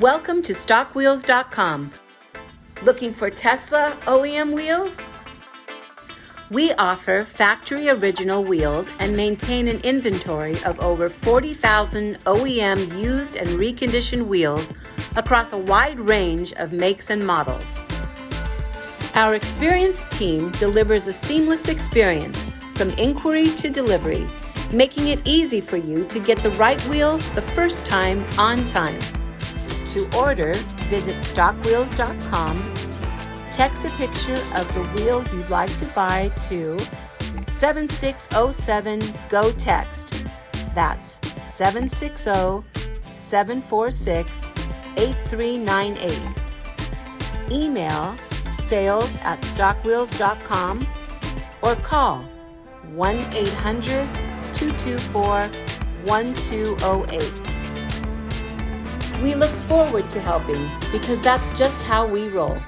Welcome to StockWheels.com. Looking for Tesla OEM wheels? We offer factory original wheels and maintain an inventory of over 40,000 OEM used and reconditioned wheels across a wide range of makes and models. Our experienced team delivers a seamless experience from inquiry to delivery, making it easy for you to get the right wheel the first time on time. To order, visit StockWheels.com, text a picture of the wheel you'd like to buy to 7607-GO-TEXT. That's 760-746-8398. Email sales@StockWheels.com or call 1-800-224-1208. We look forward to helping because that's just how we roll.